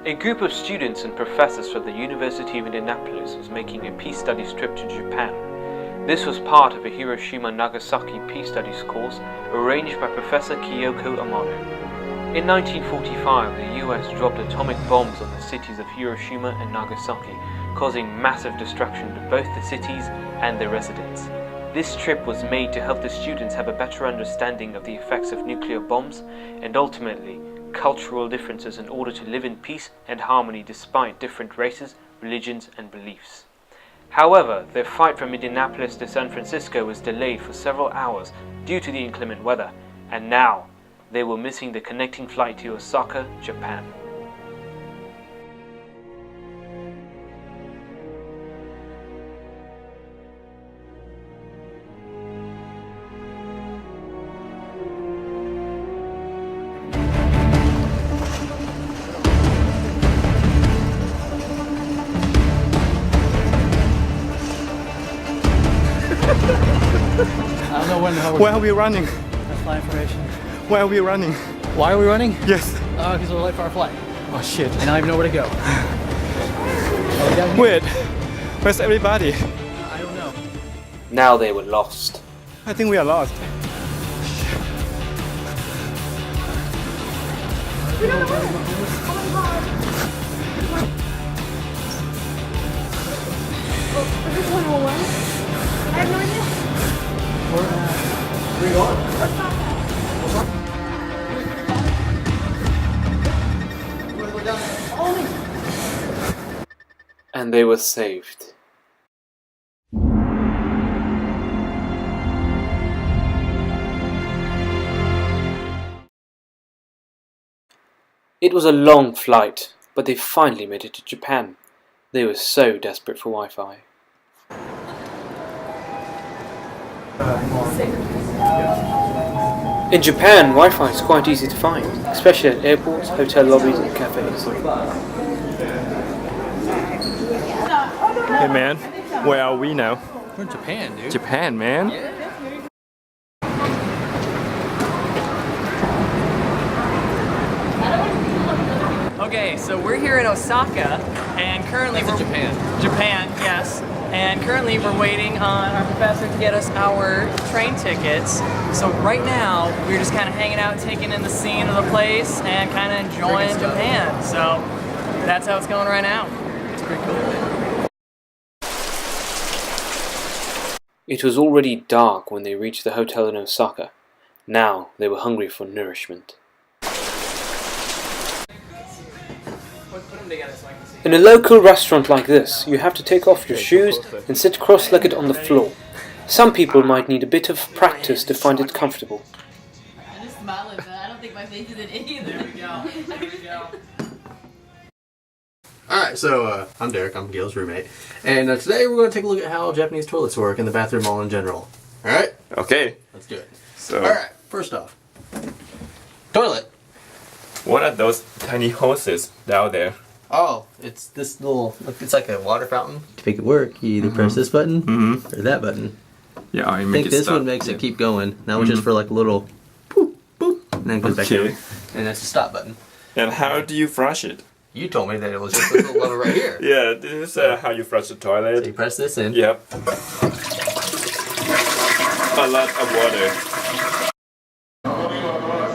A group of students and professors from the University of Indianapolis was making a peace studies trip to Japan. This was part of a Hiroshima-Nagasaki peace studies course arranged by Professor Kyoko Amano. In 1945, the US dropped atomic bombs on the cities of Hiroshima and Nagasaki, causing massive destruction to both the cities and their residents. This trip was made to help the students have a better understanding of the effects of nuclear bombs and ultimately cultural differences in order to live in peace and harmony despite different races, religions and beliefs. However, their flight from Indianapolis to San Francisco was delayed for several hours due to the inclement weather, and now they were missing the connecting flight to Osaka, Japan. I don't know when the hell Where are we running? That's flight information. Where are we running? Why are we running? Yes. Because we're late for our flight. Oh shit. And I don't even know where to go. Wait, where's everybody? I don't know. Now they were lost. I think we are lost. We don't know. Oh my god. Oh, is this 101? I have no idea. Where are you going? And they were saved. It was a long flight, but they finally made it to Japan. They were so desperate for Wi-Fi. In Japan, Wi-Fi is quite easy to find, especially at airports, hotel lobbies and cafes. Hey man, where are we now? We're in Japan, dude. Japan, man. Okay, so we're here in Osaka, and currently we're Japan, yes. And currently we're waiting on our professor to get us our train tickets. So right now we're just kind of hanging out, taking in the scene of the place, and kind of enjoying Japan. So that's how it's going right now. It's pretty cool. It was already dark when they reached the hotel in Osaka. Now they were hungry for nourishment. In a local restaurant like this, you have to take off your shoes and sit cross-legged on the floor. Some people might need a bit of practice to find it comfortable. I just smile like that. I don't think my face is in either. There we go. There we go. Alright, so I'm Derek, I'm Gail's roommate, and today we're going to take a look at how Japanese toilets work in the bathroom all in general. Alright? Okay. Let's do it. So, Alright, first off, toilet. what are those tiny hoses down there? Oh, it's this little, look, it's like a water fountain. To make it work, you either press this button or that button. Yeah, I I think this one makes it keep going. That one's just for like a little boop, boop, and then it goes back down. And that's the stop button. And how do you flush it? You told me that it was just this little lever right here. Yeah, this is how you flush the So toilet. you press this in. Yep. A lot of water.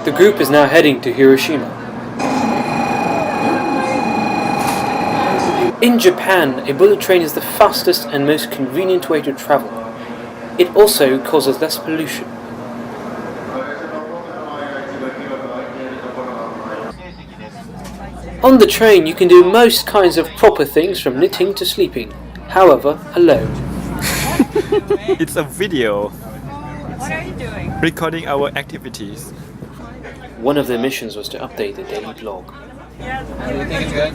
The group is now heading to Hiroshima. In Japan, a bullet train is the fastest and most convenient way to travel. It also causes less pollution. On the train, you can do most kinds of proper things from knitting to sleeping, however, alone. It's a video What are you doing? recording our activities. One of their missions was to update the daily blog. Yeah. Do you think it's good?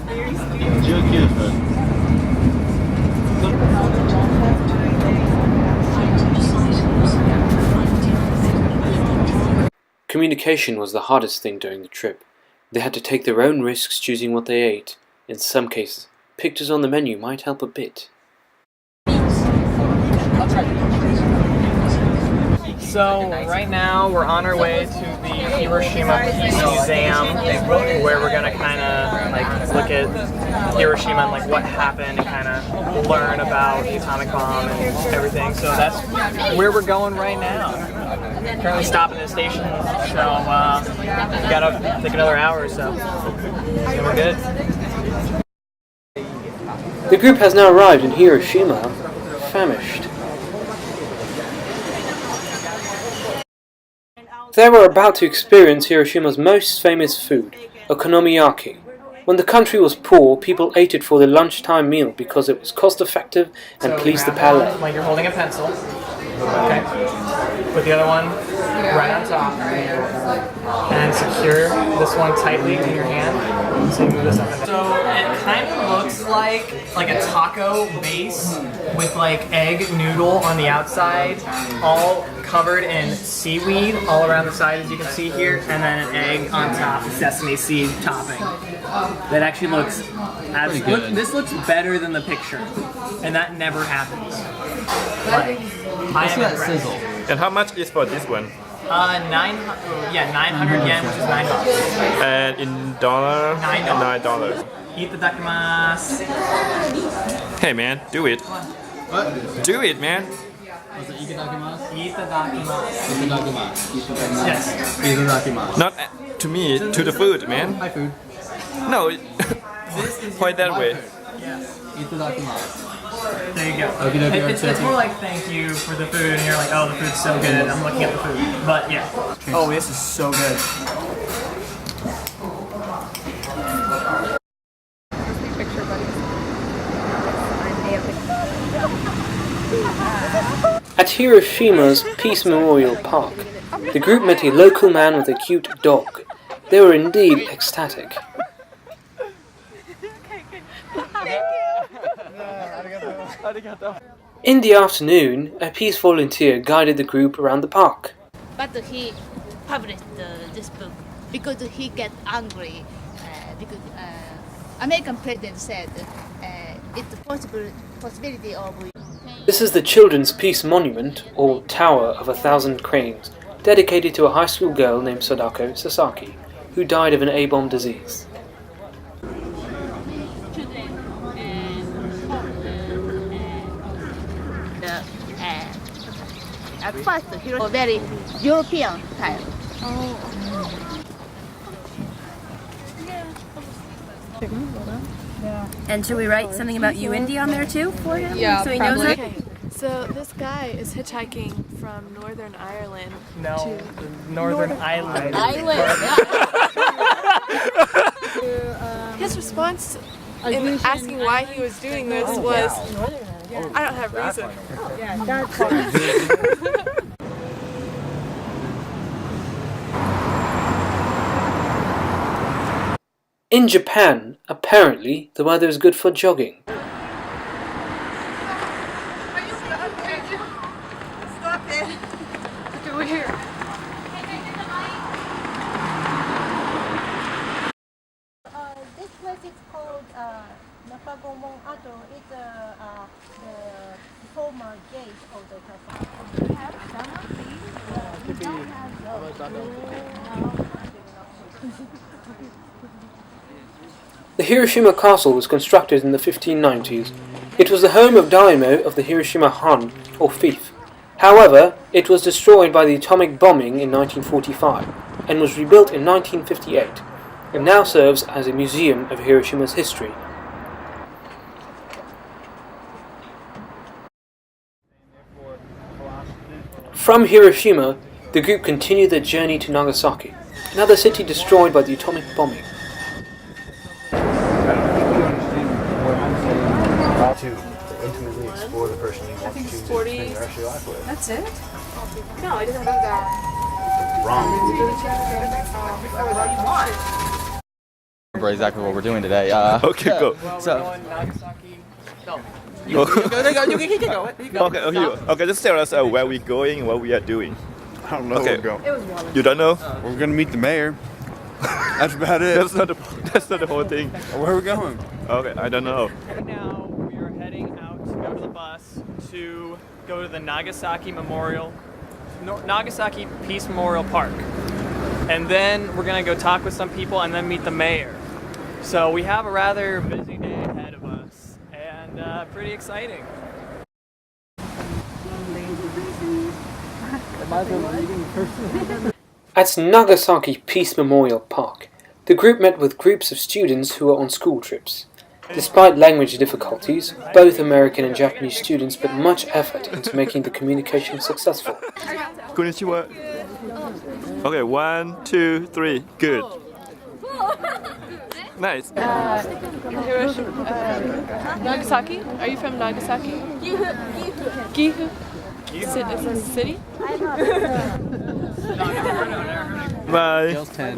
Communication was the hardest thing during the trip. They had to take their own risks choosing what they ate. In some cases, pictures on the menu might help a bit. So right now we're on our way to the Hiroshima Peace Museum, where we're gonna kind of like look at Hiroshima and like what happened and kind of learn about the atomic bomb and everything. So that's where we're going right now. Currently stopping at the station, so we gotta take another hour or so. So we're good. The group has now arrived in Hiroshima, famished. They were about to experience Hiroshima's most famous food, okonomiyaki. When the country was poor, people ate it for their lunchtime meal because it was cost-effective and pleased the palate. Like you're holding a pencil. Okay. Put the other one right on top. And secure this one tightly to your hand. So you move this up and down. So it kind of looks like a taco base with like egg noodle on the outside, all covered in seaweed all around the side, as you can see here, and then an egg on top, sesame seed topping. That actually looks absolutely. This looks better than the picture, and that never happens. Like, I am impressed. And how much is for this one? 900 yen, which is $9. And in dollar? $9. Itadakimasu. Hey man, do it. What? Do it, man. Was it itadakimasu? Itadakimasu. Yes. Itadakimasu. Not to me, to the food, man. Hi, food. No, point that way. Yes. Itadakimasu. There you go. Okay, It's more like thank you for the food, and you're like, oh, the food's so good. I'm looking at the food. But yeah. Oh, this is so good. At Hiroshima's Peace Memorial Park, the group met a local man with a cute dog. They were indeed ecstatic. In the afternoon, a peace volunteer guided the group around the park. But he published this book because he get angry because American president said it's a possibility of. This is the Children's Peace Monument, or Tower of 1,000 Cranes, dedicated to a high school girl named Sadako Sasaki, who died of an A-bomb disease. At first, he was very European style. And should we write something about UIndy on there too for him? Yeah, so he knows it? Okay, so this guy is hitchhiking from Northern Ireland No, Northern Ireland. His response in asking why he was doing this was, I don't have reason. In Japan, apparently, the weather is good for jogging. Stop it. Look over here. This place is called Nakagomon Ato. It's the former gate of the castle. The Hiroshima Castle was constructed in the 1590s. It was the home of daimyo of the Hiroshima Han, or fief. However, it was destroyed by the atomic bombing in 1945 and was rebuilt in 1958. It now serves as a museum of Hiroshima's history. From Hiroshima, the group continued their journey to Nagasaki, another city destroyed by the atomic bombing. To intimately explore the person you want to spend the rest of your life with. That's it? No, it doesn't do that. Wrong. Remember exactly what we're doing today. Okay, go. Going Nagasaki. No. Okay, just tell us where we're going and what we are doing. I don't know Okay. where we're going. You don't know? We're gonna meet the mayor. That's about it. That's not the whole thing. Where are we going? Okay, I don't know. Right now, we are heading out to go to the bus to go to the Nagasaki Memorial Nagasaki Peace Memorial Park. And then we're going to go talk with some people and then meet the mayor. So we have a rather busy day ahead of us, and pretty exciting. At Nagasaki Peace Memorial Park, the group met with groups of students who were on school trips. Despite language difficulties, both American and Japanese students put much effort into making the communication successful. Konnichiwa. Okay, 1, 2, 3. Good. Nice. Nagasaki? Are you from Nagasaki? Gifu. Is it a city? Bye. 10.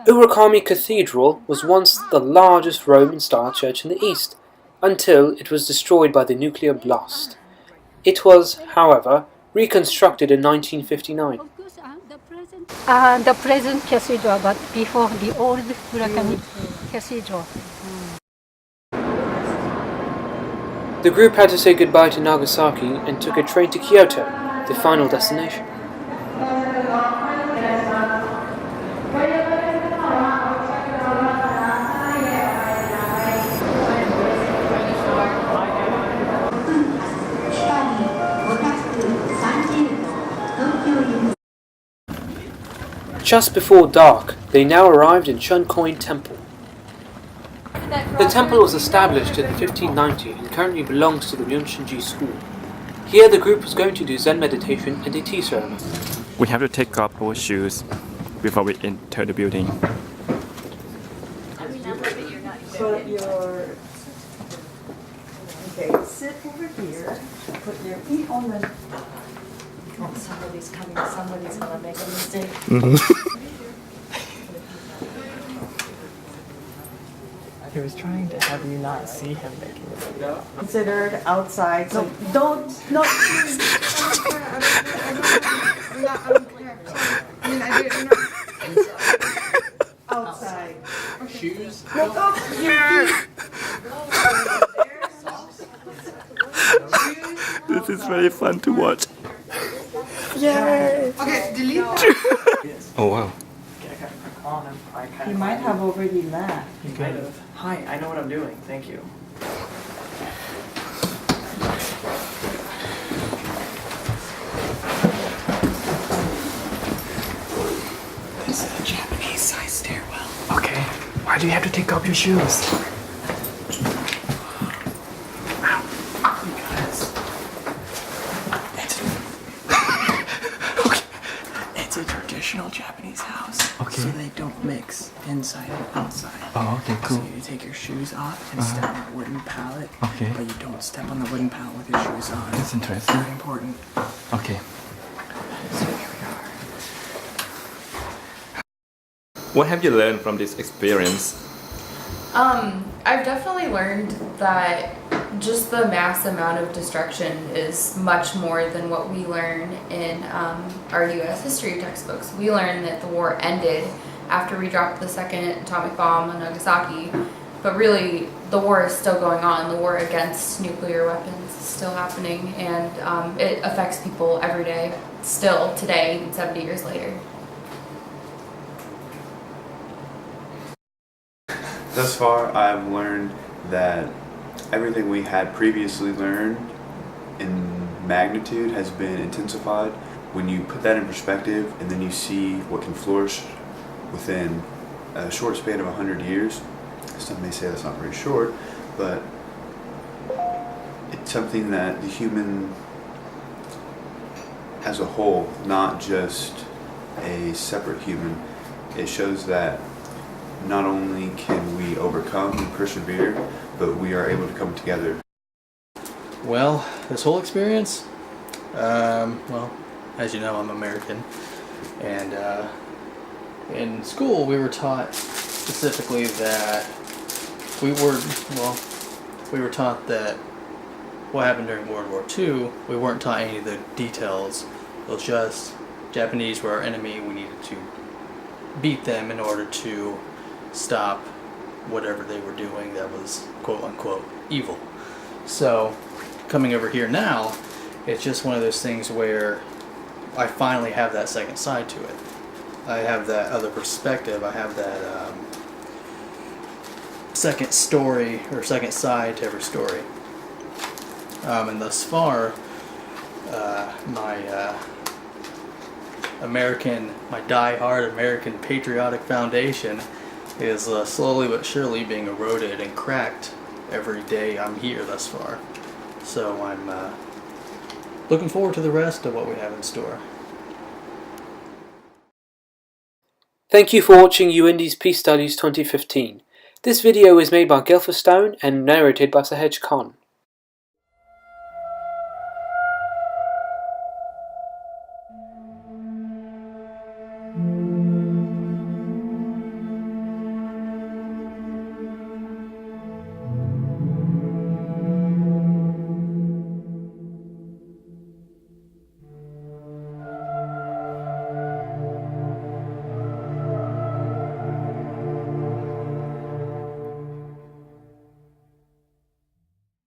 Urakami Cathedral was once the largest Roman-style church in the East, until it was destroyed by the nuclear blast. It was, however, reconstructed in 1959. The present cathedral, but before the old Urakami Cathedral. The group had to say goodbye to Nagasaki and took a train to Kyoto, the final destination. Just before dark, they now arrived in Shunkoin Temple. The temple was established in 1590 and currently belongs to the Ryunshinji school. Here the group was going to do Zen meditation and a tea ceremony. We have to take off our shoes before we enter the building. Okay, sit over here, put your feet on the... Oh, somebody's coming, somebody's gonna make a mistake. He was trying to have you not see him making a mistake. Considered outside, so don't, no. Outside. Shoes? No, oh, your feet. This is very fun to watch. Yay! Okay, delete that. Oh wow. He might have already left. He might have. Hi, I know what I'm doing. Thank you. This is a Japanese size stairwell. Okay. Why do you have to take off your shoes? It's a traditional Japanese house. Okay. So they don't mix inside and outside. Oh, okay, cool. So you take your shoes off and step on a wooden pallet. Okay. But you don't step on the wooden pallet with your shoes on. That's interesting. Very important. Okay. So here we are. What have you learned from this experience? I've definitely learned that just the mass amount of destruction is much more than what we learn in our U.S. history textbooks. We learn that the war ended after we dropped the second atomic bomb on Nagasaki, but really the war is still going on. The war against nuclear weapons is still happening, and it affects people every day, still today, even 70 years later. Thus far, I've learned that everything we had previously learned in magnitude has been intensified. When you put that in perspective and then you see what can flourish within a short span of 100 years, some may say that's not very short, but it's something that the human as a whole, not just a separate human, it shows that not only can we overcome and persevere, but we are able to come together. Well, this whole experience, well, as you know, I'm American, and in school we were taught specifically that we were taught that what happened during World War II, we weren't taught any of the details. It was just Japanese were our enemy, we needed to beat them in order to stop whatever they were doing that was quote unquote evil. So coming over here now, it's just one of those things where I finally have that second side to it. I have that other perspective. I have that second story or second side to every story. And thus far, my die-hard American patriotic foundation is slowly but surely being eroded and cracked every day I'm here thus far. So I'm looking forward to the rest of what we have in store. Thank you for watching UIndy's Peace Studies 2015. This video was made by Guilford Stone and narrated by Sahej Khan.